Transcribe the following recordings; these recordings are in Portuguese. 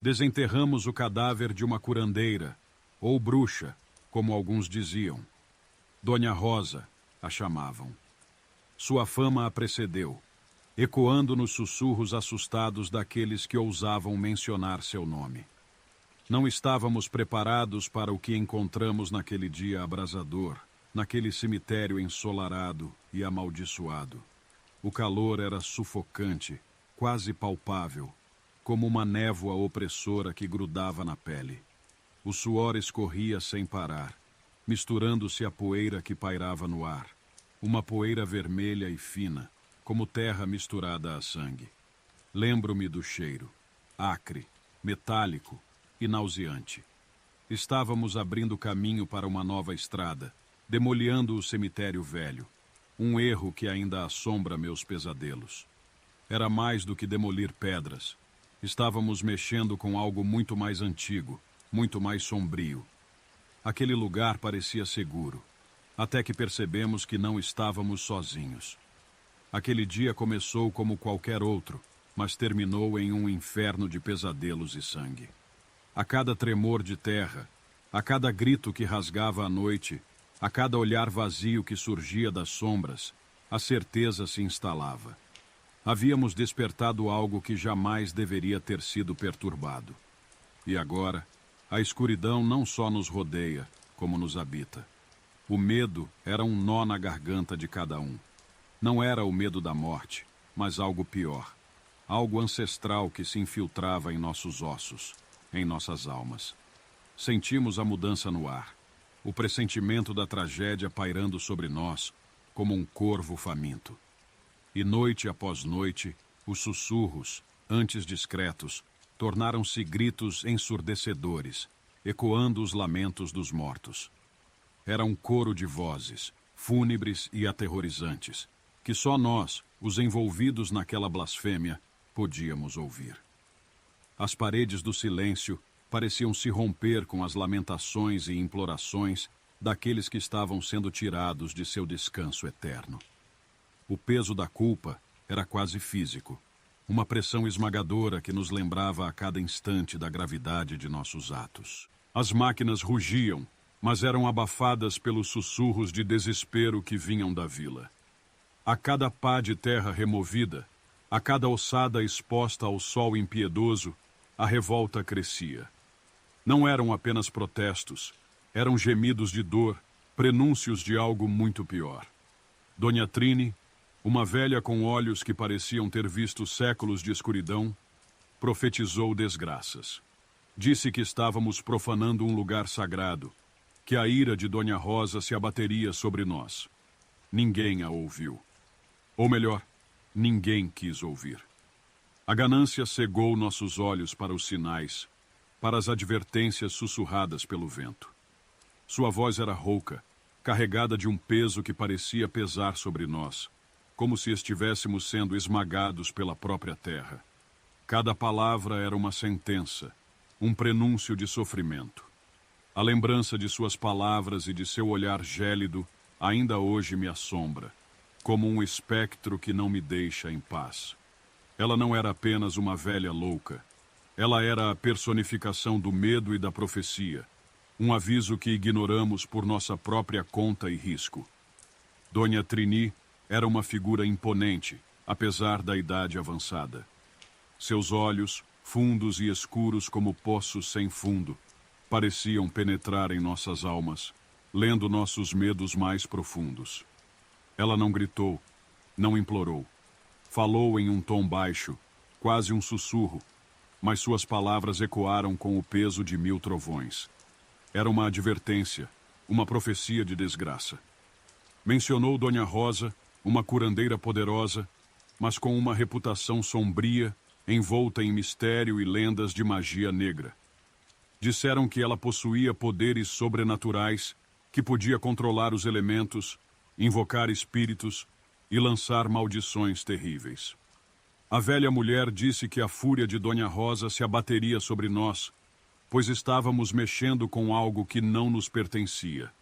Desenterramos o cadáver de uma curandeira, ou bruxa, como alguns diziam. Dona Rosa a chamavam. Sua fama a precedeu, ecoando nos sussurros assustados daqueles que ousavam mencionar seu nome. Não estávamos preparados para o que encontramos naquele dia abrasador, naquele cemitério ensolarado e amaldiçoado. O calor era sufocante, quase palpável, como uma névoa opressora que grudava na pele. O suor escorria sem parar, misturando-se à poeira que pairava no ar, uma poeira vermelha e fina, como terra misturada a sangue. Lembro-me do cheiro, acre, metálico e nauseante. Estávamos abrindo caminho para uma nova estrada, demoliando o cemitério velho, um erro que ainda assombra meus pesadelos. Era mais do que demolir pedras. Estávamos mexendo com algo muito mais antigo, muito mais sombrio. Aquele lugar parecia seguro, até que percebemos que não estávamos sozinhos. Aquele dia começou como qualquer outro, mas terminou em um inferno de pesadelos e sangue. A cada tremor de terra, a cada grito que rasgava a noite, a cada olhar vazio que surgia das sombras, a certeza se instalava. Havíamos despertado algo que jamais deveria ter sido perturbado. E agora, a escuridão não só nos rodeia, como nos habita. O medo era um nó na garganta de cada um. Não era o medo da morte, mas algo pior. Algo ancestral que se infiltrava em nossos ossos, em nossas almas. Sentimos a mudança no ar, o pressentimento da tragédia pairando sobre nós, como um corvo faminto. E noite após noite, os sussurros, antes discretos, tornaram-se gritos ensurdecedores, ecoando os lamentos dos mortos. Era um coro de vozes, fúnebres e aterrorizantes, que só nós, os envolvidos naquela blasfêmia, podíamos ouvir. As paredes do silêncio pareciam se romper com as lamentações e implorações daqueles que estavam sendo tirados de seu descanso eterno. O peso da culpa era quase físico, uma pressão esmagadora que nos lembrava a cada instante da gravidade de nossos atos. As máquinas rugiam, mas eram abafadas pelos sussurros de desespero que vinham da vila. A cada pá de terra removida, a cada ossada exposta ao sol impiedoso, a revolta crescia. Não eram apenas protestos, eram gemidos de dor, prenúncios de algo muito pior. Dona Trine, uma velha com olhos que pareciam ter visto séculos de escuridão, profetizou desgraças. Disse que estávamos profanando um lugar sagrado, que a ira de Dona Rosa se abateria sobre nós. Ninguém a ouviu. Ou melhor, ninguém quis ouvir. A ganância cegou nossos olhos para os sinais, para as advertências sussurradas pelo vento. Sua voz era rouca, carregada de um peso que parecia pesar sobre nós, como se estivéssemos sendo esmagados pela própria terra. Cada palavra era uma sentença, um prenúncio de sofrimento. A lembrança de suas palavras e de seu olhar gélido ainda hoje me assombra, como um espectro que não me deixa em paz. Ela não era apenas uma velha louca. Ela era a personificação do medo e da profecia, um aviso que ignoramos por nossa própria conta e risco. Dona Trini era uma figura imponente, apesar da idade avançada. Seus olhos, fundos e escuros como poços sem fundo, pareciam penetrar em nossas almas, lendo nossos medos mais profundos. Ela não gritou, não implorou. Falou em um tom baixo, quase um sussurro, mas suas palavras ecoaram com o peso de 1000 trovões. Era uma advertência, uma profecia de desgraça. Mencionou Dona Rosa, uma curandeira poderosa, mas com uma reputação sombria, envolta em mistério e lendas de magia negra. Disseram que ela possuía poderes sobrenaturais, que podia controlar os elementos, invocar espíritos e lançar maldições terríveis. A velha mulher disse que a fúria de Dona Rosa se abateria sobre nós, pois estávamos mexendo com algo que não nos pertencia.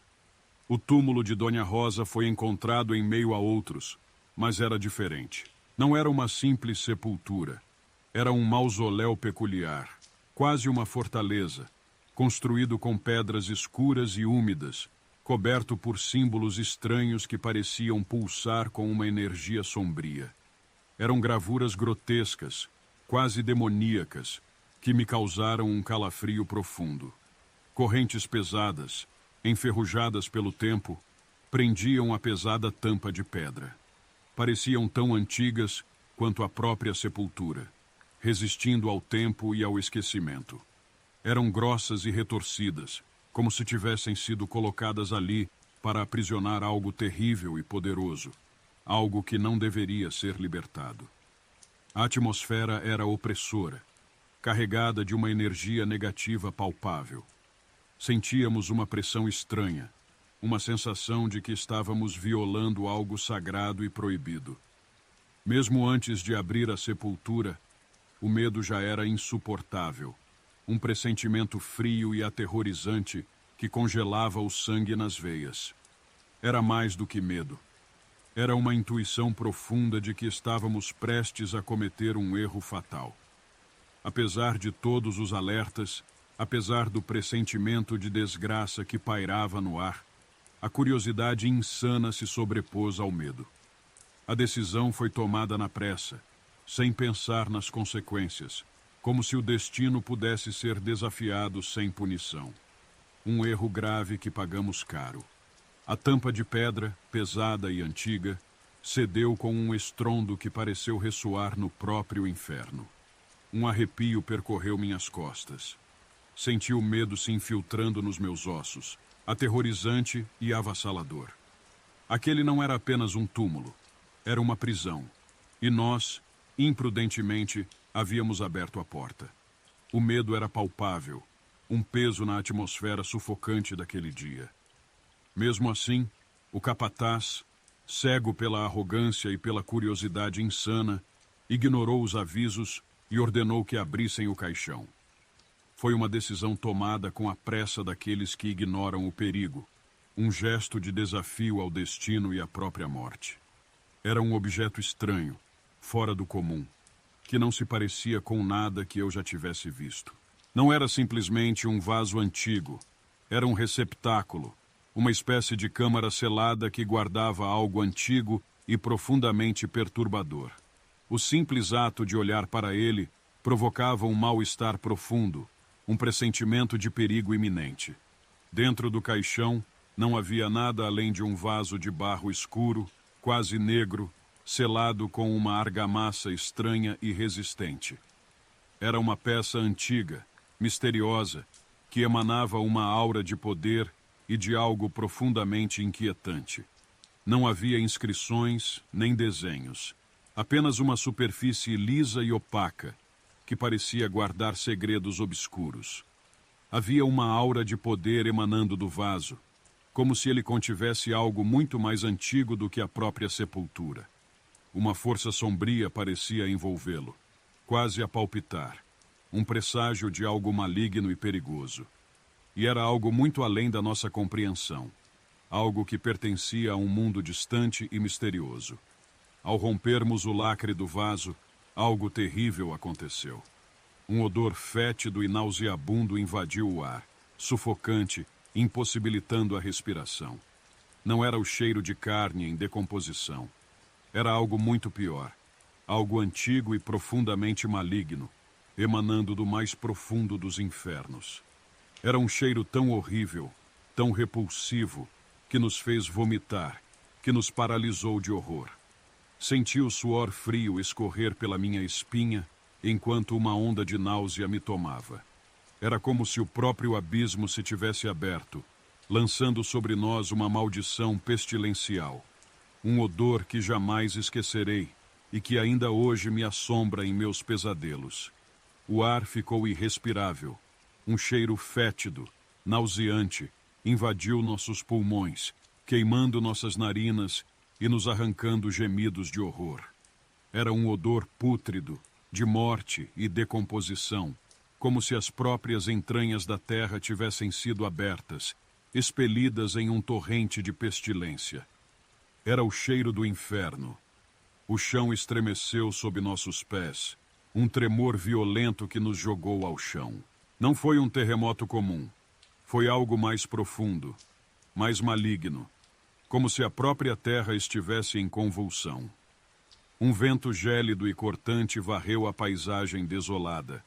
O túmulo de Dona Rosa foi encontrado em meio a outros, mas era diferente. Não era uma simples sepultura. Era um mausoléu peculiar. quase uma fortaleza, construído com pedras escuras e úmidas, coberto por símbolos estranhos que pareciam pulsar com uma energia sombria. Eram gravuras grotescas, quase demoníacas, que me causaram um calafrio profundo. Correntes pesadas, enferrujadas pelo tempo, prendiam a pesada tampa de pedra. Pareciam tão antigas quanto a própria sepultura, resistindo ao tempo e ao esquecimento. Eram grossas e retorcidas, como se tivessem sido colocadas ali para aprisionar algo terrível e poderoso, algo que não deveria ser libertado. A atmosfera era opressora, carregada de uma energia negativa palpável. Sentíamos uma pressão estranha, uma sensação de que estávamos violando algo sagrado e proibido. Mesmo antes de abrir a sepultura, o medo já era insuportável, um pressentimento frio e aterrorizante que congelava o sangue nas veias. Era mais do que medo. Era uma intuição profunda de que estávamos prestes a cometer um erro fatal. Apesar de todos os alertas, apesar do pressentimento de desgraça que pairava no ar, a curiosidade insana se sobrepôs ao medo. A decisão foi tomada na pressa, sem pensar nas consequências, como se o destino pudesse ser desafiado sem punição. Um erro grave que pagamos caro. A tampa de pedra, pesada e antiga, cedeu com um estrondo que pareceu ressoar no próprio inferno. Um arrepio percorreu minhas costas. Senti o medo se infiltrando nos meus ossos, aterrorizante e avassalador. Aquele não era apenas um túmulo, era uma prisão, e nós, imprudentemente, havíamos aberto a porta. O medo era palpável, um peso na atmosfera sufocante daquele dia. Mesmo assim, o capataz, cego pela arrogância e pela curiosidade insana, ignorou os avisos e ordenou que abrissem o caixão. Foi uma decisão tomada com a pressa daqueles que ignoram o perigo, um gesto de desafio ao destino e à própria morte. Era um objeto estranho, fora do comum, que não se parecia com nada que eu já tivesse visto. Não era simplesmente um vaso antigo, era um receptáculo, uma espécie de câmara selada que guardava algo antigo e profundamente perturbador. O simples ato de olhar para ele provocava um mal-estar profundo, um pressentimento de perigo iminente. Dentro do caixão não havia nada além de um vaso de barro escuro, quase negro, selado com uma argamassa estranha e resistente. Era uma peça antiga, misteriosa, que emanava uma aura de poder e de algo profundamente inquietante. Não havia inscrições nem desenhos, apenas uma superfície lisa e opaca, que parecia guardar segredos obscuros. Havia uma aura de poder emanando do vaso, como se ele contivesse algo muito mais antigo do que a própria sepultura. Uma força sombria parecia envolvê-lo, quase a palpitar, um presságio de algo maligno e perigoso. E era algo muito além da nossa compreensão, algo que pertencia a um mundo distante e misterioso. Ao rompermos o lacre do vaso, algo terrível aconteceu. Um odor fétido e nauseabundo invadiu o ar, sufocante, impossibilitando a respiração. Não era o cheiro de carne em decomposição. Era algo muito pior, algo antigo e profundamente maligno, emanando do mais profundo dos infernos. Era um cheiro tão horrível, tão repulsivo, que nos fez vomitar, que nos paralisou de horror. Senti o suor frio escorrer pela minha espinha, enquanto uma onda de náusea me tomava. Era como se o próprio abismo se tivesse aberto, lançando sobre nós uma maldição pestilencial. Um odor que jamais esquecerei e que ainda hoje me assombra em meus pesadelos. O ar ficou irrespirável. Um cheiro fétido, nauseante, invadiu nossos pulmões, queimando nossas narinas e nos arrancando gemidos de horror. Era um odor pútrido, de morte e decomposição, como se as próprias entranhas da terra tivessem sido abertas, expelidas em um torrente de pestilência. Era o cheiro do inferno. O chão estremeceu sob nossos pés, um tremor violento que nos jogou ao chão. Não foi um terremoto comum. Foi algo mais profundo, mais maligno, como se a própria terra estivesse em convulsão. Um vento gélido e cortante varreu a paisagem desolada,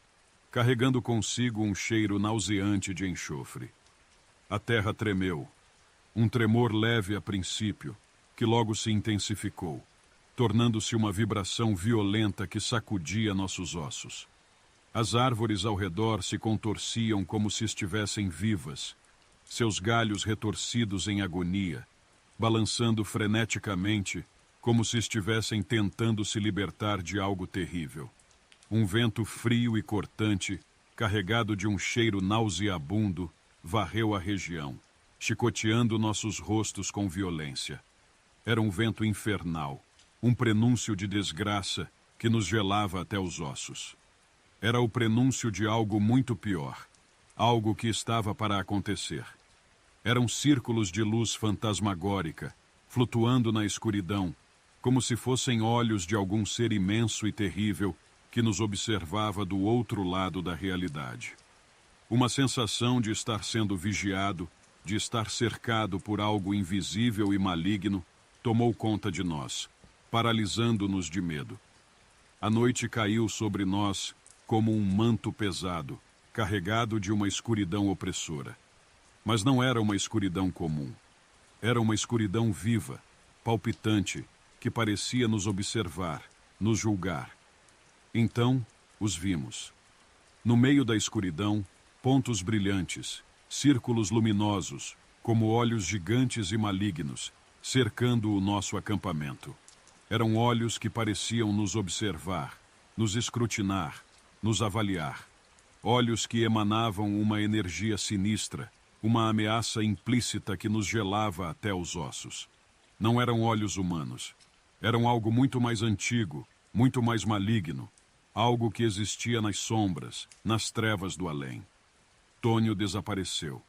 carregando consigo um cheiro nauseante de enxofre. A terra tremeu, um tremor leve a princípio, que logo se intensificou, tornando-se uma vibração violenta que sacudia nossos ossos. As árvores ao redor se contorciam como se estivessem vivas, seus galhos retorcidos em agonia, balançando freneticamente, como se estivessem tentando se libertar de algo terrível. Um vento frio e cortante, carregado de um cheiro nauseabundo, varreu a região, chicoteando nossos rostos com violência. Era um vento infernal, um prenúncio de desgraça que nos gelava até os ossos. Era o prenúncio de algo muito pior, algo que estava para acontecer. Eram círculos de luz fantasmagórica, flutuando na escuridão, como se fossem olhos de algum ser imenso e terrível que nos observava do outro lado da realidade. Uma sensação de estar sendo vigiado, de estar cercado por algo invisível e maligno, tomou conta de nós, paralisando-nos de medo. A noite caiu sobre nós como um manto pesado, carregado de uma escuridão opressora. Mas não era uma escuridão comum. Era uma escuridão viva, palpitante, que parecia nos observar, nos julgar. Então, os vimos. No meio da escuridão, pontos brilhantes, círculos luminosos, como olhos gigantes e malignos, cercando o nosso acampamento. Eram olhos que pareciam nos observar, nos escrutinar, nos avaliar. Olhos que emanavam uma energia sinistra, uma ameaça implícita que nos gelava até os ossos. Não eram olhos humanos. Eram algo muito mais antigo, muito mais maligno, algo que existia nas sombras, nas trevas do além. Tônio desapareceu.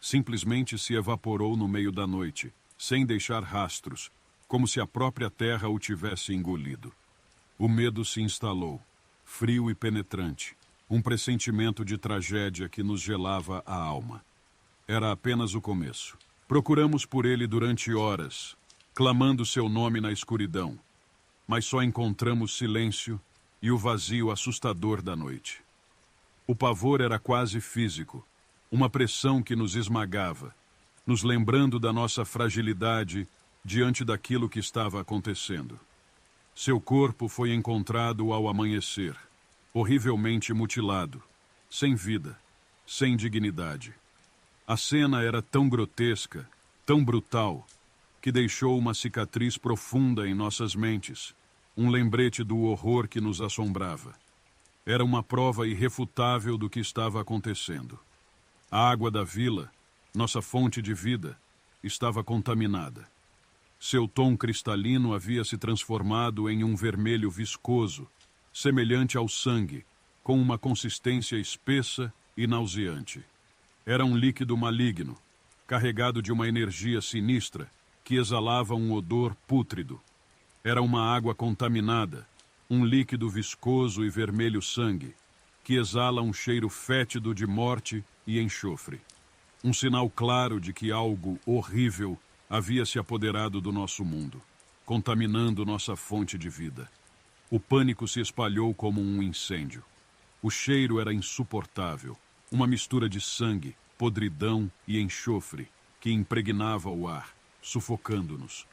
Simplesmente se evaporou no meio da noite, sem deixar rastros, como se a própria terra o tivesse engolido. O medo se instalou, frio e penetrante, um pressentimento de tragédia que nos gelava a alma. Era apenas o começo. Procuramos por ele durante horas, clamando seu nome na escuridão, mas só encontramos silêncio e o vazio assustador da noite. O pavor era quase físico, uma pressão que nos esmagava, nos lembrando da nossa fragilidade diante daquilo que estava acontecendo. Seu corpo foi encontrado ao amanhecer, horrivelmente mutilado, sem vida, sem dignidade. A cena era tão grotesca, tão brutal, que deixou uma cicatriz profunda em nossas mentes, um lembrete do horror que nos assombrava. Era uma prova irrefutável do que estava acontecendo. A água da vila, nossa fonte de vida, estava contaminada. Seu tom cristalino havia se transformado em um vermelho viscoso, semelhante ao sangue, com uma consistência espessa e nauseante. Era um líquido maligno, carregado de uma energia sinistra, que exalava um odor pútrido. Era uma água contaminada, um líquido viscoso e vermelho sangue, que exala um cheiro fétido de morte e enxofre. Um sinal claro de que algo horrível havia se apoderado do nosso mundo, contaminando nossa fonte de vida. O pânico se espalhou como um incêndio. O cheiro era insuportável, uma mistura de sangue, podridão e enxofre que impregnava o ar, sufocando-nos.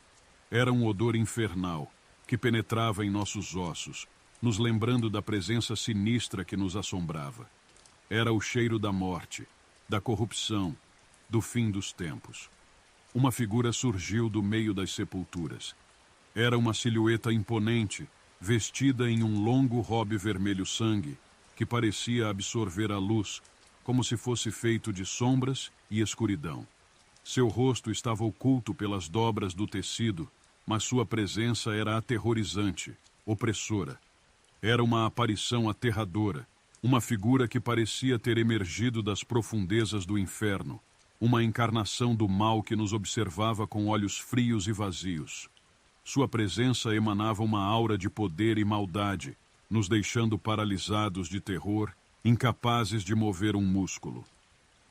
Era um odor infernal que penetrava em nossos ossos, nos lembrando da presença sinistra que nos assombrava. Era o cheiro da morte, da corrupção, do fim dos tempos. Uma figura surgiu do meio das sepulturas. Era uma silhueta imponente, vestida em um longo robe vermelho sangue, que parecia absorver a luz, como se fosse feito de sombras e escuridão. Seu rosto estava oculto pelas dobras do tecido, mas sua presença era aterrorizante, opressora. Era uma aparição aterradora, uma figura que parecia ter emergido das profundezas do inferno, uma encarnação do mal que nos observava com olhos frios e vazios. Sua presença emanava uma aura de poder e maldade, nos deixando paralisados de terror, incapazes de mover um músculo.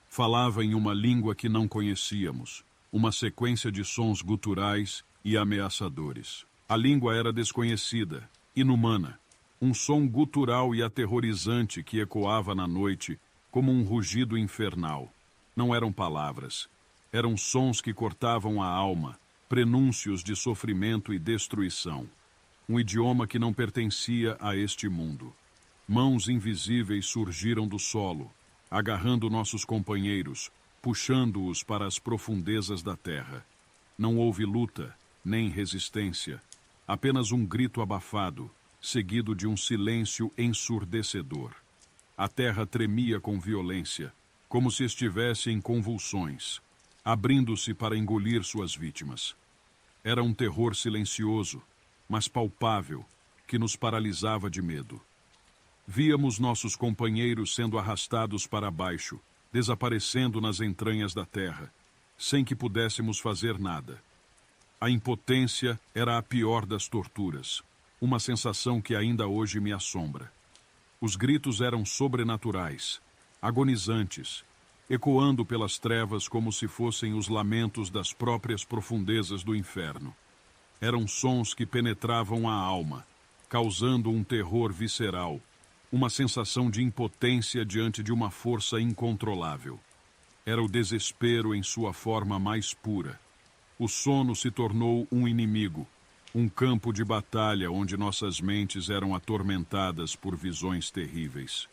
Falava em uma língua que não conhecíamos, uma sequência de sons guturais e ameaçadores. A língua era desconhecida, inumana, um som gutural e aterrorizante que ecoava na noite como um rugido infernal. Não eram palavras, eram sons que cortavam a alma, prenúncios de sofrimento e destruição. Um idioma que não pertencia a este mundo. Mãos invisíveis surgiram do solo, agarrando nossos companheiros, puxando-os para as profundezas da terra. Não houve luta, nem resistência, apenas um grito abafado, seguido de um silêncio ensurdecedor. A terra tremia com violência, como se estivesse em convulsões, abrindo-se para engolir suas vítimas. Era um terror silencioso, mas palpável, que nos paralisava de medo. Víamos nossos companheiros sendo arrastados para baixo, desaparecendo nas entranhas da terra, sem que pudéssemos fazer nada. A impotência era a pior das torturas, uma sensação que ainda hoje me assombra. Os gritos eram sobrenaturais, agonizantes, ecoando pelas trevas como se fossem os lamentos das próprias profundezas do inferno. Eram sons que penetravam a alma, causando um terror visceral, uma sensação de impotência diante de uma força incontrolável. Era o desespero em sua forma mais pura. O sono se tornou um inimigo, um campo de batalha onde nossas mentes eram atormentadas por visões terríveis.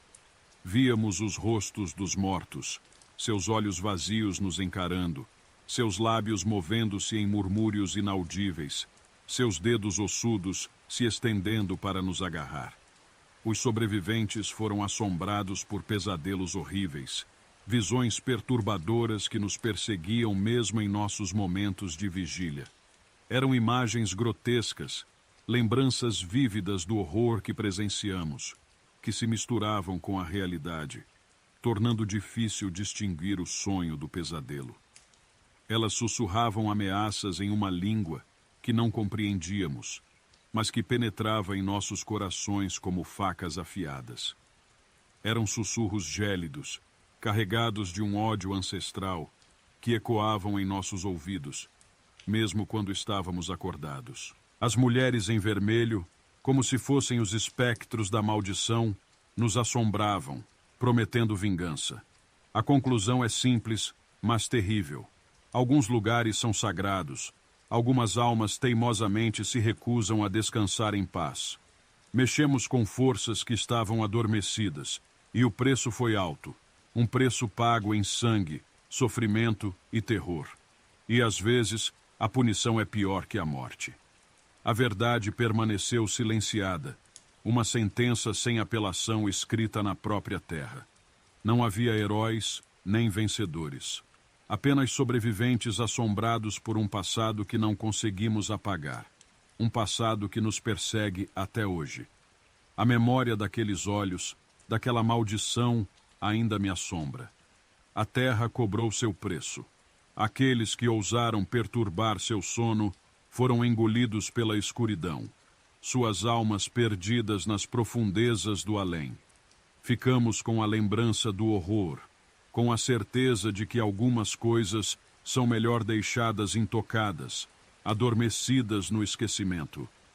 Víamos os rostos dos mortos, seus olhos vazios nos encarando, seus lábios movendo-se em murmúrios inaudíveis, seus dedos ossudos se estendendo para nos agarrar. Os sobreviventes foram assombrados por pesadelos horríveis, visões perturbadoras que nos perseguiam mesmo em nossos momentos de vigília. Eram imagens grotescas, lembranças vívidas do horror que presenciamos, que se misturavam com a realidade, tornando difícil distinguir o sonho do pesadelo. Elas sussurravam ameaças em uma língua que não compreendíamos, mas que penetrava em nossos corações como facas afiadas. Eram sussurros gélidos, carregados de um ódio ancestral, que ecoavam em nossos ouvidos, mesmo quando estávamos acordados. As mulheres em vermelho, como se fossem os espectros da maldição, nos assombravam, prometendo vingança. A conclusão é simples, mas terrível. Alguns lugares são sagrados. Algumas almas teimosamente se recusam a descansar em paz. Mexemos com forças que estavam adormecidas, e o preço foi alto. Um preço pago em sangue, sofrimento e terror. E às vezes, a punição é pior que a morte. A verdade permaneceu silenciada, uma sentença sem apelação escrita na própria terra. Não havia heróis nem vencedores. Apenas sobreviventes assombrados por um passado que não conseguimos apagar. Um passado que nos persegue até hoje. A memória daqueles olhos, daquela maldição, ainda me assombra. A terra cobrou seu preço. Aqueles que ousaram perturbar seu sono foram engolidos pela escuridão. Suas almas perdidas nas profundezas do além. Ficamos com a lembrança do horror, com a certeza de que algumas coisas são melhor deixadas intocadas, adormecidas no esquecimento.